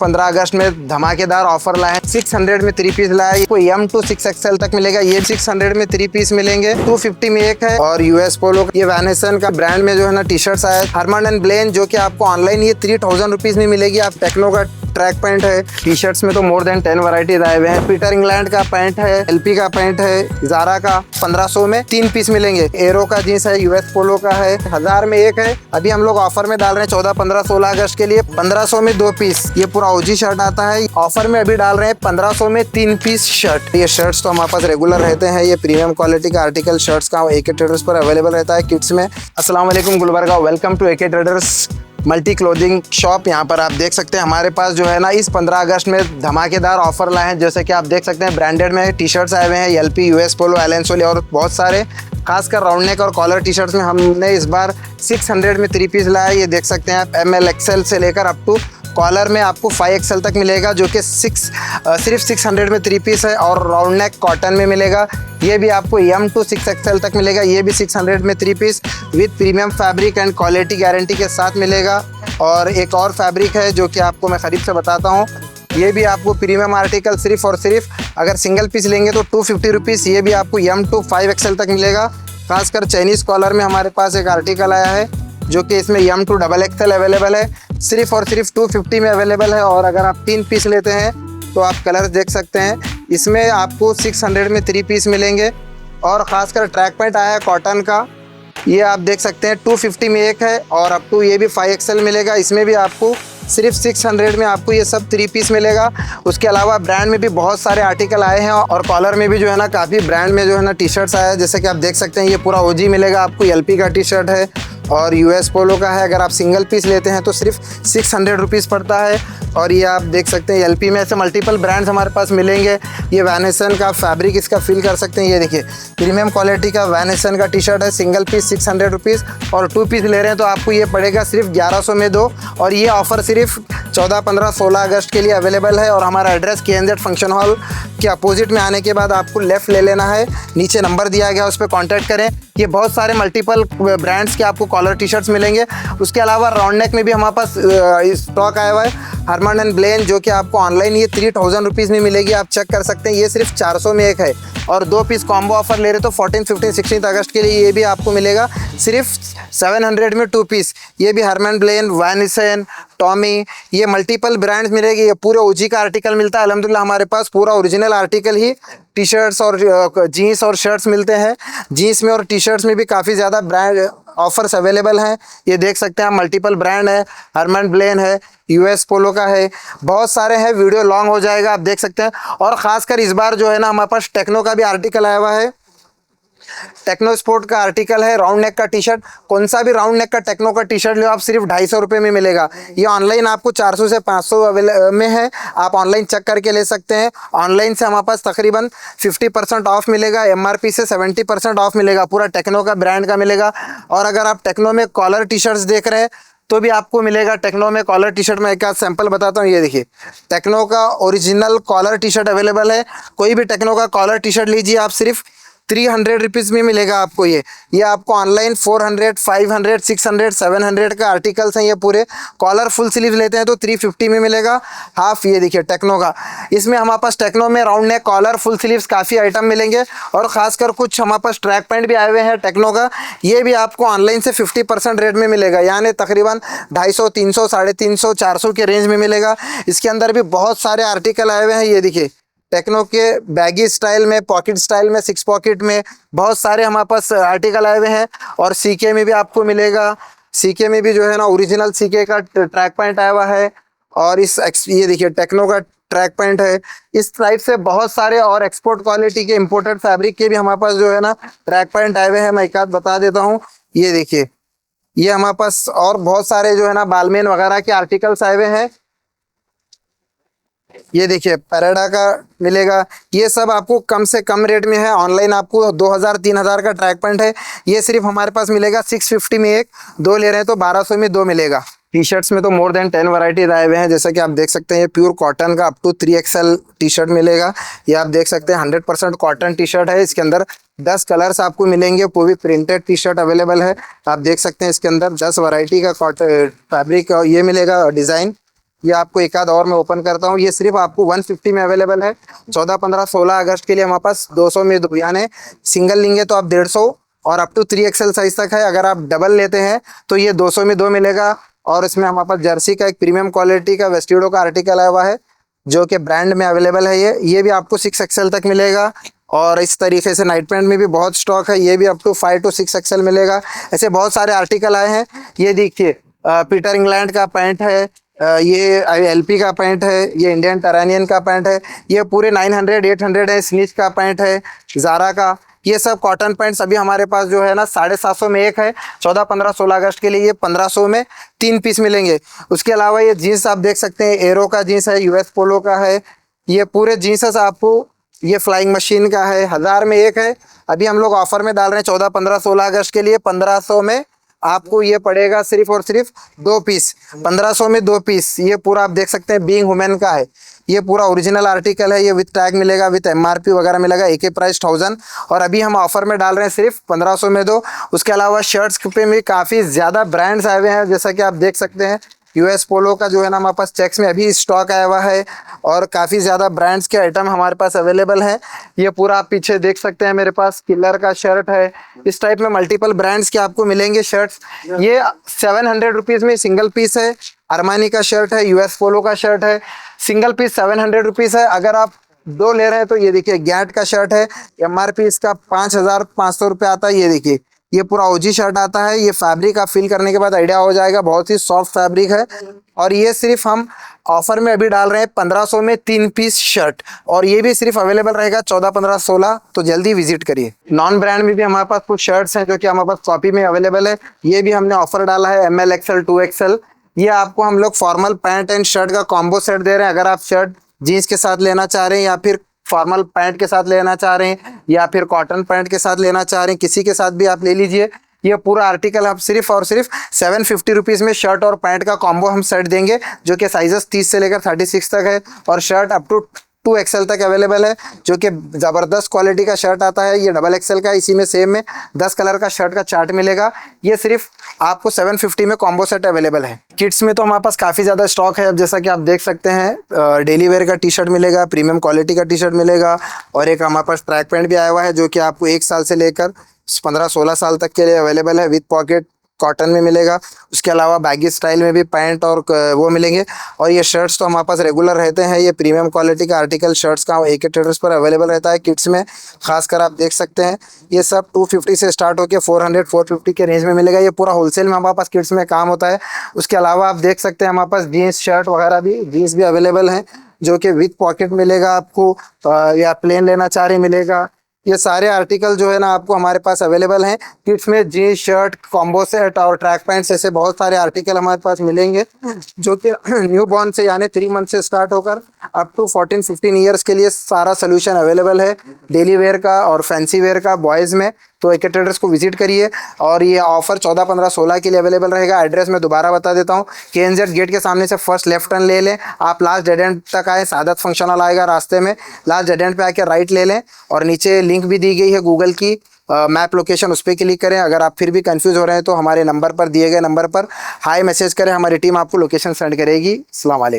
15 अगस्त में धमाकेदार ऑफर लाए हैं। 600 में 3 पीस लाया है। कोई M to 6XL तक मिलेगा। ये 600 में 3 पीस मिलेंगे। 250 में एक है। और यूएस पोलो ये वैनेसन का ब्रांड में जो है ना टी शर्ट्स आया है। हरमन एंड ब्लेन जो कि आपको ऑनलाइन ये 3000 रुपीज में मिलेगी। आप टेक्नो का ट्रैक पैंट है। टी शर्ट्स में तो मोर देन 10 वैरायटीज आए हुए हैं। पीटर इंग्लैंड का पैंट है। एलपी का पैंट है। जारा का 1500 में 3 पीस मिलेंगे। एरो का जींस है। यूएस पोलो का है। 1000 में एक है। अभी हम लोग ऑफर में डाल रहे हैं 14, 15, 16 अगस्त के लिए 1500 में 2 पीस। ये पूरा ओजी शर्ट आता है। ऑफर में अभी डाल रहे हैं 1500 में 3 पीस शर्ट। ये शर्ट्स तो हमारे पास रेगुलर रहते हैं। ये प्रीमियम क्वालिटी का आर्टिकल शर्ट्स का AK ट्रेडर्स पर अवेलेबल रहता है किड्स में। अस्सलाम वालेकुम Gulbarga, welcome to AK traders multi clothing shop. यहाँ पर आप देख सकते हैं हमारे पास जो है ना इस 15 अगस्त में धमाकेदार ऑफर लाए हैं। जैसे कि आप देख सकते हैं ब्रांडेड में टी शर्ट्स आए हुए हैं। एलपी, यूएस पोलो, एलन सोली और बहुत सारे। खासकर राउंड नेक और कॉलर टी शर्ट्स में हमने इस बार 600 में 3 पीस लाया है। ये देख सकते हैं आप ML XL से लेकर अप टू कॉलर में आपको 5XL तक मिलेगा, जो कि सिर्फ 600 में 3 पीस है। और राउंड नेक कॉटन में मिलेगा। ये भी आपको M to 6XL तक मिलेगा। ये भी 600 में 3 peace with premium fabric and quality guarantee के साथ मिलेगा। और एक और फैब्रिक है जो कि आपको मैं ख़रीद से बताता हूँ। ये भी आपको प्रीमियम आर्टिकल सिर्फ और सिर्फ अगर सिंगल पीस लेंगे तो 250 रुपीज़। ये भी आपको M to 5XL तक मिलेगा। खासकर चाइनीज़ कॉलर में हमारे पास एक आर्टिकल आया है जो कि इसमें M to XXL अवेलेबल है। सिर्फ और सिर्फ 250 में अवेलेबल है। और अगर आप 3 पीस लेते हैं तो आप कलर्स देख सकते हैं। इसमें आपको 600 में 3 पीस मिलेंगे। और ख़ासकर ट्रैक पैंट आया है कॉटन का। ये आप देख सकते हैं 250 में एक है। और अप टू ये भी 5XL मिलेगा। इसमें भी आपको सिर्फ 600 में आपको ये सब 3 पीस मिलेगा। उसके अलावा ब्रांड में भी बहुत सारे आर्टिकल आए हैं। और कॉलर में भी जो है ना काफ़ी ब्रांड में जो है ना टी शर्ट्स आया है। जैसे कि आप देख सकते हैं ये पूरा OG मिलेगा आपको। LP का टी शर्ट है और यूएस पोलो का है। अगर आप सिंगल पीस लेते हैं तो सिर्फ 600 रुपीज़ पड़ता है। और ये आप देख सकते हैं LP में ऐसे मल्टीपल ब्रांड्स हमारे पास मिलेंगे। ये वैनेसन का फैब्रिक इसका फील कर सकते हैं। ये देखिए प्रीमियम क्वालिटी का वैनेसन का टी शर्ट है। सिंगल पीस 600 रुपीज़ और 2 पीस ले रहे हैं तो आपको ये पड़ेगा सिर्फ 1100 में 2। और ये ऑफ़र सिर्फ 14, 15, 16 अगस्त के लिए अवेलेबल है। और हमारा एड्रेस KNZ फंक्शन हॉल के अपोजिट में आने के बाद आपको लेफ़्ट ले लेना है। नीचे नंबर दिया गया उस पर कॉन्टैक्ट करें। ये बहुत सारे मल्टीपल ब्रांड्स के आपको कॉलर टी शर्ट्स मिलेंगे। उसके अलावा राउंड नेक में भी हमारे पास स्टॉक आया हुआ है। हरमन एंड ब्लेन जो कि आपको ऑनलाइन ये 3000 रुपीज़ में मिलेगी। आप चेक कर सकते हैं। ये सिर्फ 400 में एक है। और 2 पीस कॉम्बो ऑफर ले रहे तो 14, 15, 16 अगस्त के लिए ये भी आपको मिलेगा सिर्फ 700 में 2 पीस। ये भी हरमन ब्लेन, वैनिसन, टॉमी, ये मल्टीपल ब्रांड्स मिलेगी। ये पूरे OG का आर्टिकल मिलता है। अल्हम्दुलिल्लाह हमारे पास पूरा ओरिजिनल आर्टिकल ही टी शर्ट्स और जीन्स और शर्ट्स मिलते हैं। जीन्स में और टी शर्ट्स में भी काफ़ी ज़्यादा ब्रांड ऑफर्स अवेलेबल हैं। ये देख सकते हैं मल्टीपल ब्रांड है। हरमन ब्लेन है, यूएस पोलो का है, बहुत सारे हैं। वीडियो लॉन्ग हो जाएगा, आप देख सकते हैं। और ख़ासकर इस बार जो है ना हमारे पास टेक्नो का भी आर्टिकल आया हुआ है। टेक्नो स्पोर्ट का आर्टिकल है। राउंड नेक का टी शर्ट, कौन सा भी राउंड नेक का टेक्नो का टी शर्ट लो आप सिर्फ 250 रुपये में मिलेगा। ये ऑनलाइन आपको 400 से 500 में है। आप ऑनलाइन चेक करके ले सकते हैं। ऑनलाइन से हमारे पास तकरीबन 50% ऑफ मिलेगा। MRP से 70% ऑफ मिलेगा। पूरा टेक्नो का ब्रांड का मिलेगा। और अगर आप टेक्नो में कॉलर टी शर्ट्स देख रहे हैं तो भी आपको मिलेगा टेक्नो में कॉलर टी शर्ट में। एक आध सैंपल बताता हूँ। ये देखिए टेक्नो का original collar T shirt available है। कोई भी टेक्नो का कॉलर टी शर्ट लीजिए आप सिर्फ 300 रुपीज़ में मिलेगा आपको। ये आपको ऑनलाइन 400, 500, 600, 700 का आर्टिकल्स हैं। ये पूरे कॉलर फुल स्लीव लेते हैं तो 350 में मिलेगा हाफ। ये देखिए टेक्नो का, इसमें हमारे पास टेक्नो में round neck collar full sleeves काफ़ी आइटम मिलेंगे। और ख़ासकर कुछ हमारे पास ट्रैक पैंट भी आए हुए हैं टेक्नो का। ये भी आपको ऑनलाइन से 50% रेट में मिलेगा। यानी तकरीबन 250, 300, 350, 400 के रेंज में मिलेगा। इसके अंदर भी बहुत सारे आर्टिकल आए हुए हैं। ये देखिए टेक्नो के बैगी स्टाइल में, पॉकेट स्टाइल में, 6 पॉकेट में बहुत सारे हमारे पास आर्टिकल आए हुए हैं। और CK में भी आपको मिलेगा। CK में भी जो है ना ओरिजिनल CK का ट्रैक पैंट आया हुआ है। और ये देखिए टेक्नो का ट्रैक पैंट है। इस टाइप से बहुत सारे और एक्सपोर्ट क्वालिटी के इम्पोर्टेड फैब्रिक के भी हमारे पास जो है ना ट्रैक पैंट आए हुए हैं। मैं एक आध बता देता हूँ। ये देखिए ये हमारे पास और बहुत सारे जो है ना बालमेन वगैरह के आर्टिकल्स आए हुए हैं। ये देखिए पैराडा का मिलेगा। ये सब आपको कम से कम रेट में है। ऑनलाइन आपको 2000, 3000 का ट्रैक पैंट है। ये सिर्फ हमारे पास मिलेगा 650 में एक। 2 ले रहे हैं तो 1200 में 2 मिलेगा। टी शर्ट्स में तो मोर देन 10 वैरायटीज आए हुए हैं। जैसा कि आप देख सकते हैं ये प्योर कॉटन का up to 3XL T shirt मिलेगा। ये आप देख सकते हैं 100% कॉटन टी शर्ट है। इसके अंदर 10 कलर्स आपको मिलेंगे। पूरी प्रिंटेड टी शर्ट अवेलेबल है। आप देख सकते हैं इसके अंदर 10 वैरायटी का कॉटन फैब्रिक ये मिलेगा डिज़ाइन। ये आपको एक आध और मैं ओपन करता हूँ। ये सिर्फ आपको 150 में अवेलेबल है। 14, 15, 16 अगस्त के लिए हमारे पास 200 में दो, यानी सिंगल लेंगे तो आप 150 और अप टू 3XL साइज तक है। अगर आप डबल लेते हैं तो ये 200 में 2 मिलेगा। और इसमें हमारे पास जर्सी का एक प्रीमियम क्वालिटी का वेस्टिडो का आर्टिकल आया हुआ है जो कि ब्रांड में अवेलेबल है। ये भी आपको 6XL तक मिलेगा। और इस तरीके से नाइट पैंट में भी बहुत स्टॉक है, ये भी अप टू 5 to 6XL मिलेगा। ऐसे बहुत सारे आर्टिकल आए हैं। ये देखिए पीटर इंग्लैंड का पैंट है, ये LP का पैंट है, ये इंडियन टेरानियन का पैंट है, ये पूरे 900 800 है। स्निच का पैंट है, ज़ारा का। ये सब कॉटन पैंट्स अभी हमारे पास जो है ना 750 में एक है। 14, 15, 16 अगस्त के लिए ये 1500 में 3 पीस मिलेंगे। उसके अलावा ये जीन्स आप देख सकते हैं, एरो का जीन्स है, US पोलो का है। ये पूरे जीन्सेस आपको, ये फ्लाइंग मशीन का है, 1000 में एक है। अभी हम लोग ऑफर में डाल रहे हैं 14, 15, 16 अगस्त के लिए 1500 में आपको ये पड़ेगा सिर्फ और सिर्फ 2 पीस। 1500 में 2 पीस। ये पूरा आप देख सकते हैं बीइंग वुमेन का है। ये पूरा ओरिजिनल आर्टिकल है। ये विद टैग मिलेगा, विद MRP वगैरह मिलेगा। एक ही प्राइस 1000 और अभी हम ऑफर में डाल रहे हैं सिर्फ 1500 में 2। उसके अलावा शर्ट्स पे भी काफ़ी ज़्यादा ब्रांड्स आए हुए हैं, जैसा कि आप देख सकते हैं। US पोलो का जो है ना हमारे पास चेक्स में अभी स्टॉक आया हुआ है और काफ़ी ज़्यादा ब्रांड्स के आइटम हमारे पास अवेलेबल है। ये पूरा आप पीछे देख सकते हैं, मेरे पास किलर का शर्ट है। इस टाइप में मल्टीपल ब्रांड्स के आपको मिलेंगे शर्ट्स। ये 700 रुपीज़ में सिंगल पीस है। अरमानी का शर्ट है, US पोलो का शर्ट है, सिंगल पीस 700 रुपीज़ है। अगर आप 2 ले रहे हैं तो ये देखिए गैट का शर्ट है, MRP इसका 5500 रुपये आता है। ये देखिए ये पूरा OG शर्ट आता है। ये फैब्रिक आप फील करने के बाद आइडिया हो जाएगा, बहुत ही सॉफ्ट फैब्रिक है। और ये सिर्फ हम ऑफर में अभी डाल रहे हैं 1500 में 3 पीस शर्ट। और ये भी सिर्फ अवेलेबल रहेगा 14, 15, 16, तो जल्दी विजिट करिए। नॉन ब्रांड में भी हमारे पास कुछ शर्ट्स हैं जो कि हमारे पास कॉपी में अवेलेबल है। ये भी हमने ऑफर डाला है ML, XL, 2XL। ये आपको हम लोग फॉर्मल पैंट एंड शर्ट का कॉम्बो सेट दे रहे हैं। अगर आप शर्ट जीन्स के साथ लेना चाह रहे हैं या फिर फॉर्मल पैंट के साथ लेना चाह रहे हैं या फिर कॉटन पैंट के साथ लेना चाह रहे हैं, किसी के साथ भी आप ले लीजिए। ये पूरा आर्टिकल आप सिर्फ और सिर्फ 750 रुपीज़ में शर्ट और पैंट का कॉम्बो हम सेट देंगे, जो कि साइजेस 30 से लेकर 36 तक है। और शर्ट अप टू 2XL तक अवेलेबल है, जो कि ज़बरदस्त क्वालिटी का शर्ट आता है। ये XXL का, इसी में सेम में 10 कलर का शर्ट का चार्ट मिलेगा। ये सिर्फ आपको 750 में कॉम्बो सेट अवेलेबल है। किड्स में तो हमारे पास काफ़ी ज़्यादा स्टॉक है। अब जैसा कि आप देख सकते हैं, डेली वेयर का टी शर्ट मिलेगा, प्रीमियम क्वालिटी का टी शर्ट मिलेगा। और एक हमारे पास ट्रैक पैंट भी आया हुआ है जो कि आपको 1 साल से लेकर 15-16 साल तक के लिए अवेलेबल है। विद पॉकेट कॉटन में मिलेगा। उसके अलावा बैगी स्टाइल में भी पैंट और वो मिलेंगे। और ये शर्ट्स तो हमारे पास रेगुलर रहते हैं। ये प्रीमियम क्वालिटी का आर्टिकल शर्ट्स का AK ट्रेडर्स पर अवेलेबल रहता है। किड्स में खासकर आप देख सकते हैं, ये सब 250 से स्टार्ट होकर 400-450 के रेंज में मिलेगा। ये पूरा होलसेल में हमारे पास किड्स में काम होता है। उसके अलावा आप देख सकते हैं हमारे पास जीन्स शर्ट वगैरह भी, जीन्स भी अवेलेबल हैं, जो कि विद पॉकेट मिलेगा आपको, या प्लेन लेना चाह रहे मिलेगा। ये सारे आर्टिकल जो है ना आपको हमारे पास अवेलेबल हैं। किड्स में जीन्स शर्ट, कॉम्बो सेट और ट्रैक पैंट्स, ऐसे बहुत सारे आर्टिकल हमारे पास मिलेंगे, जो कि न्यू बॉर्न से यानी 3 मंथ से स्टार्ट होकर अप टू 14-15 ईयर्स के लिए सारा सोल्यूशन अवेलेबल है, डेली वेयर का और फैंसी वेयर का बॉयज़ में। तो AK ट्रेडर्स को विजिट करिए। और ये ऑफर 14, 15, 16 के लिए अवेलेबल रहेगा। एड्रेस मैं दोबारा बता देता हूँ, KNZ गेट के सामने से फर्स्ट लेफ्ट टर्न ले लें, आप लास्ट डेड एंड तक आए, सादत फंक्शन हॉल आएगा रास्ते में, लास्ट डेड एंड पे आके राइट ले लें। और नीचे लिंक भी दी गई है गूगल की मैप लोकेशन, उस पर क्लिक करें। अगर आप फिर भी कंफ्यूज हो रहे हैं तो हमारे नंबर पर, दिए गए नंबर पर हाई मैसेज करें, हमारी टीम आपको लोकेशन सेंड करेगी। अस्सलाम वालेकुम।